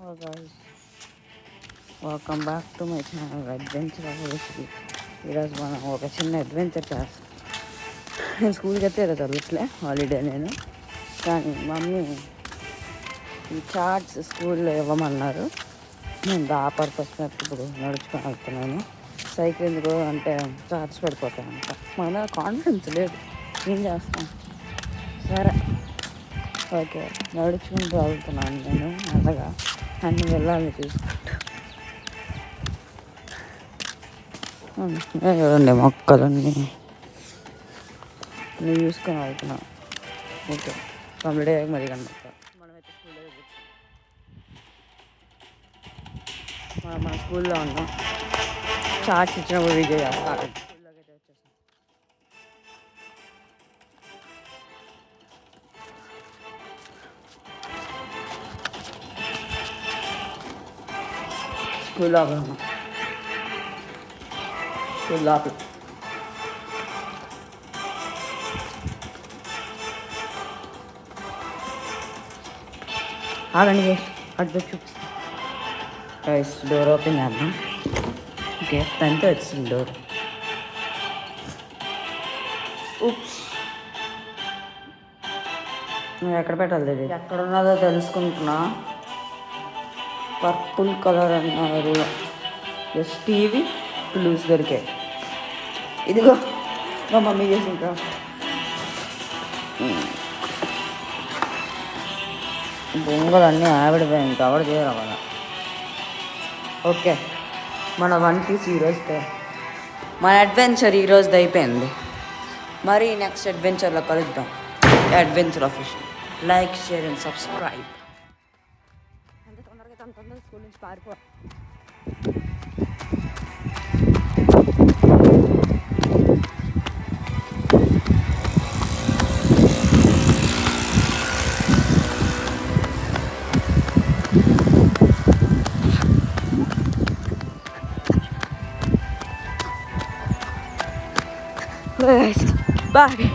Oh guys, welcome back to my channel Adventure of History. ఈరోజు మనం ఒక చిన్న అడ్వెంచర్ చేస్తాం. నేను స్కూల్కి అయితే ఈరోజు వెళ్ళట్లే, హాలిడే నేను. కానీ మమ్మీ ఈ చార్ట్స్ స్కూల్లో ఇవ్వమన్నారు. నేను ఆ పర్పస్ ఇప్పుడు నడుచుకొని వెళ్తున్నాను. సైకిల్ ఎందుకు అంటే చార్ట్స్ పడిపోతాయంట. మన కాన్ఫిడెన్స్ లేదు, ఏం చేస్తాం. సరే ఓకే, నడుచుకుంటూ వెళ్తున్నాను నేను మెల్లగా. అన్ని వెళ్ళాలి చూసుకుంటూ. చూడండి మొక్కలన్నీ నేను చూసుకొని వెళ్తున్నాను. ఓకే, కంప్లీట్ అయ్యాక మరి కనబడతాను. మనమైతే స్కూల్లో మన స్కూల్లో ఉన్నాం. చార్ట్స్ ఇచ్చినప్పుడు వీడియో చేస్తాను. స్కూల్లోకి అయితే వచ్చేసాం. స్కూల్ లోపల ఉన్నాం. స్కూల్ లోపల ఆగండి, అటు చూపిస్తాను. డోర్ ఓపెన్ చేద్దాం. ఓకే, అంతే వచ్చింది డోర్. ఉప్స్, నువ్వు ఎక్కడ పెట్టాలి ఇది? ఎక్కడ ఉన్నదో తెలుసుకుంటున్నా. పర్పుల్ కలర్ అన్నారు. జస్ట్ టీవీ బ్లూస్ దొరికాయి. ఇదిగో మా మమ్మీ చేసి ఇంకా బొంగలు అన్నీ ఆవిడపోయాయి, ఇంకా ఆవిడ చేయరు కదా. ఓకే, మన వన్ పీస్ ఈరోజుతో మన అడ్వెంచర్ ఈరోజుది అయిపోయింది. మరి నెక్స్ట్ అడ్వెంచర్లో కలుద్దాం. Adventure official. Like, share and subscribe. ఎంత తొందరగా స్కూల్ నుంచి పారిపో. Bye.